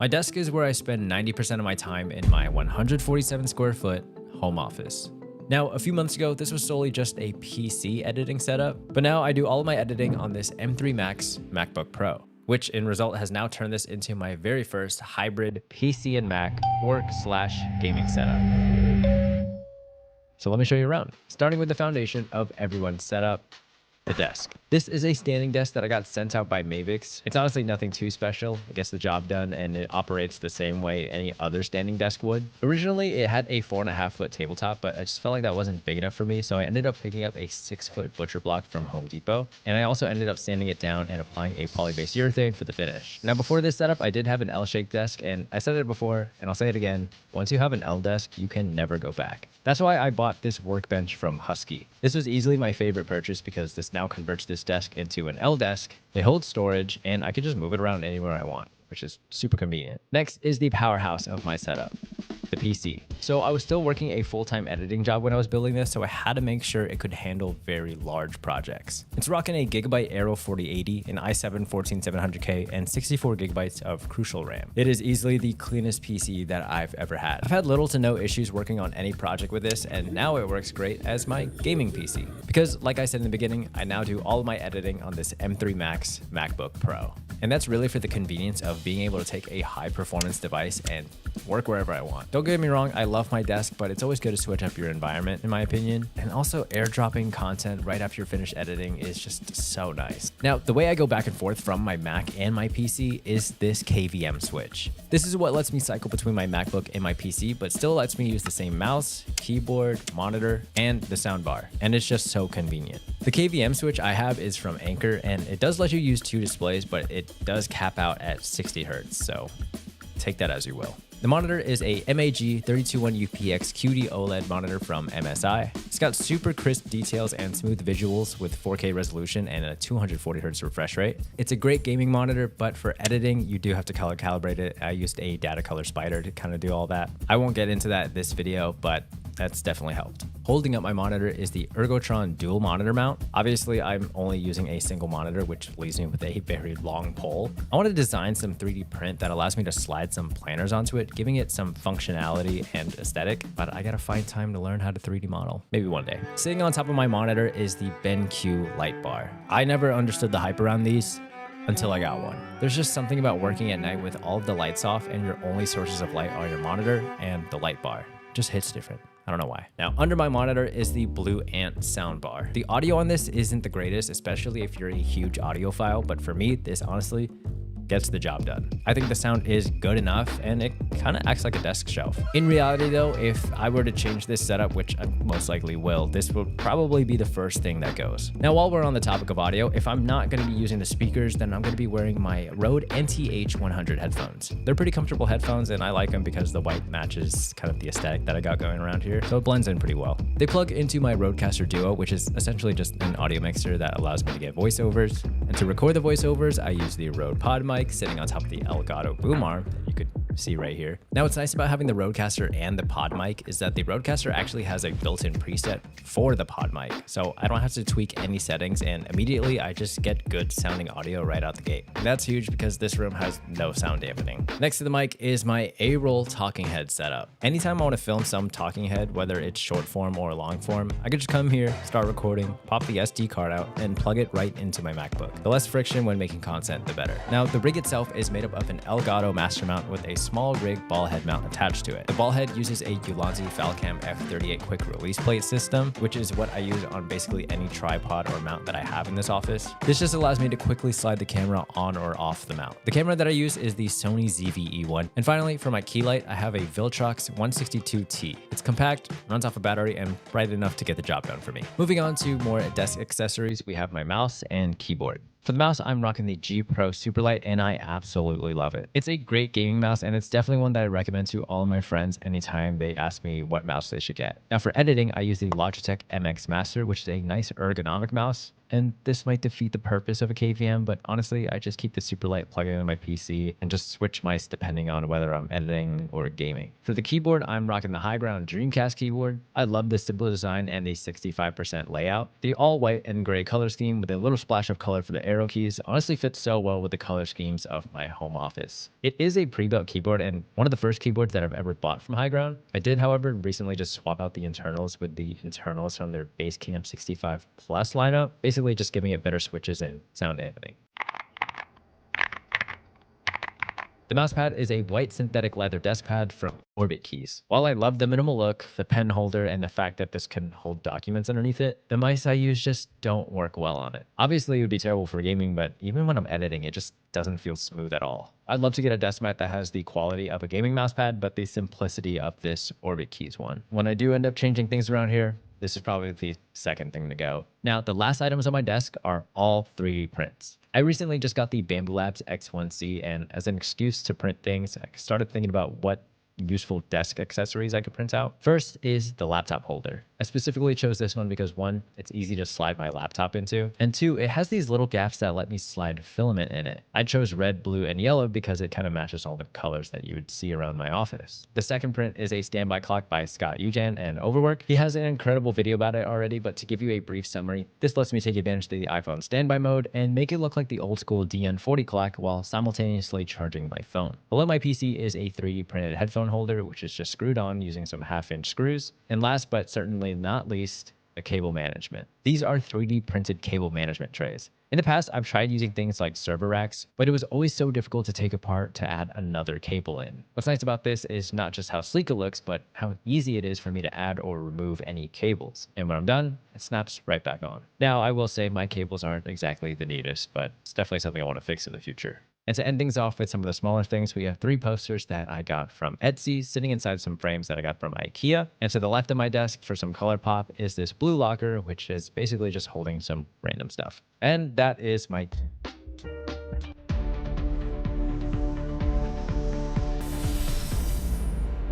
My desk is where I spend 90% of my time in my 147 square foot home office. Now, a few months ago, this was solely just a PC editing setup, but now I do all of my editing on this M3 Max MacBook Pro, which in result has now turned this into my very first hybrid PC and Mac work/gaming setup. So let me show you around, starting with the foundation of everyone's setup, the desk. This is a standing desk that I got sent out by Mavix. It's honestly nothing too special. It gets the job done and it operates the same way any other standing desk would. Originally, it had a 4.5 foot tabletop, but I just felt like that wasn't big enough for me. So I ended up picking up a 6 foot butcher block from Home Depot. And I also ended up sanding it down and applying a poly-based urethane for the finish. Now, before this setup, I did have an L-shaped desk, and I said it before and I'll say it again. Once you have an L desk, you can never go back. That's why I bought this workbench from Husky. This was easily my favorite purchase because this now converts this desk into an L desk. It holds storage and I can just move it around anywhere I want, which is super convenient. Next is the powerhouse of my setup, the PC. So I was still working a full-time editing job when I was building this, so I had to make sure it could handle very large projects. It's rocking a Gigabyte Aero 4080, an i7-14700K, and 64 gigabytes of Crucial RAM. It is easily the cleanest PC that I've ever had. I've had little to no issues working on any project with this, and now it works great as my gaming PC. Because like I said in the beginning, I now do all of my editing on this M3 Max MacBook Pro. And that's really for the convenience of being able to take a high performance device and work wherever I want. Don't get me wrong, I love my desk, but it's always good to switch up your environment, in my opinion. And also airdropping content right after you're finished editing is just so nice. Now, the way I go back and forth from my Mac and my PC is this KVM switch. This is what lets me cycle between my MacBook and my PC, but still lets me use the same mouse, keyboard, monitor, and the soundbar. And it's just so convenient. The KVM switch I have is from Anker, and it does let you use 2 displays, but it does cap out at 60 Hertz, so take that as you will. The monitor is a MAG 321 UPX QD OLED monitor from MSI. It's got super crisp details and smooth visuals with 4K resolution and a 240 Hz refresh rate. It's a great gaming monitor, but for editing, you do have to color calibrate it. I used a data color spider to kind of do all that. I won't get into that in this video, but that's definitely helped. Holding up my monitor is the Ergotron dual monitor mount. Obviously, I'm only using a single monitor, which leaves me with a very long pole. I want to design some 3D print that allows me to slide some planners onto it, giving it some functionality and aesthetic, but I gotta find time to learn how to 3D model. Maybe one day. Sitting on top of my monitor is the BenQ light bar. I never understood the hype around these until I got one. There's just something about working at night with all of the lights off and your only sources of light are your monitor and the light bar. It just hits different. I don't know why. Now, under my monitor is the Blue Ant soundbar. The audio on this isn't the greatest, especially if you're a huge audiophile, but for me, this honestly gets the job done. I think the sound is good enough and it kind of acts like a desk shelf. In reality though, if I were to change this setup, which I most likely will, this will probably be the first thing that goes. Now, while we're on the topic of audio, if I'm not going to be using the speakers, then I'm going to be wearing my Rode NTH100 headphones. They're pretty comfortable headphones and I like them because the white matches kind of the aesthetic that I got going around here, so it blends in pretty well. They plug into my Rodecaster Duo, which is essentially just an audio mixer that allows me to get voiceovers. And to record the voiceovers, I use the Rode Pod mic sitting on top of the Elgato boom arm that you could see right here. Now, what's nice about having the Rodecaster and the pod mic is that the Rodecaster actually has a built-in preset for the pod mic, so I don't have to tweak any settings, and immediately I just get good sounding audio right out the gate. And that's huge because this room has no sound dampening. Next to the mic is my A-roll talking head setup. Anytime I want to film some talking head, whether it's short form or long form, I could just come here, start recording, pop the SD card out, and plug it right into my MacBook. The less friction when making content, the better. Now, the rig itself is made up of an Elgato master mount with a small rig ball head mount attached to it. The ball head uses a Ulanzi Falcam F38 quick release plate system, which is what I use on basically any tripod or mount that I have in this office. This just allows me to quickly slide the camera on or off the mount. The camera that I use is the Sony ZV-E1. And finally, for my key light, I have a Viltrox 162T. It's compact, runs off a battery, and bright enough to get the job done for me. Moving on to more desk accessories, we have my mouse and keyboard. For the mouse, I'm rocking the G Pro Superlight and I absolutely love it. It's a great gaming mouse and it's definitely one that I recommend to all of my friends anytime they ask me what mouse they should get. Now for editing, I use the Logitech MX Master, which is a nice ergonomic mouse. And this might defeat the purpose of a KVM, but honestly, I just keep the super light plug-in on my PC and just switch mice depending on whether I'm editing or gaming. For the keyboard, I'm rocking the high ground Dreamcast keyboard. I love the simple design and the 65% layout. The all white and gray color scheme with a little splash of color for the arrow keys honestly fits so well with the color schemes of my home office. It is a pre-built keyboard and one of the first keyboards that I've ever bought from High Ground. I did, however, recently just swap out the internals with the internals from their Basecamp 65 Plus lineup, basically just giving it better switches and sound dampening. The mousepad is a white synthetic leather desk pad from Orbit Keys. While I love the minimal look, the pen holder, and the fact that this can hold documents underneath it, the mice I use just don't work well on it. Obviously, it would be terrible for gaming, but even when I'm editing, it just doesn't feel smooth at all. I'd love to get a desk mat that has the quality of a gaming mousepad, but the simplicity of this Orbit Keys one. When I do end up changing things around here, this is probably the second thing to go. Now, the last items on my desk are all 3D prints. I recently just got the Bamboo Labs X1C, and as an excuse to print things, I started thinking about what useful desk accessories I could print out. First is the laptop holder. I specifically chose this one because 1, it's easy to slide my laptop into, and 2, it has these little gaps that let me slide filament in it. I chose red, blue, and yellow because it kind of matches all the colors that you would see around my office. The second print is a standby clock by Scott Ujan and Overwork. He has an incredible video about it already, but to give you a brief summary, this lets me take advantage of the iPhone standby mode and make it look like the old school DN40 clock while simultaneously charging my phone. Below my PC is a 3D printed headphone holder, which is just screwed on using some 1/2-inch screws. And last but certainly not least, the cable management. These are 3D printed cable management trays. In the past, I've tried using things like server racks, but it was always so difficult to take apart to add another cable in. What's nice about this is not just how sleek it looks, but how easy it is for me to add or remove any cables. And when I'm done, it snaps right back on. Now, I will say my cables aren't exactly the neatest, but it's definitely something I want to fix in the future. And to end things off with some of the smaller things, we have 3 posters that I got from Etsy sitting inside some frames that I got from IKEA. And to the left of my desk for some color pop is this blue locker, which is basically just holding some random stuff. And that is my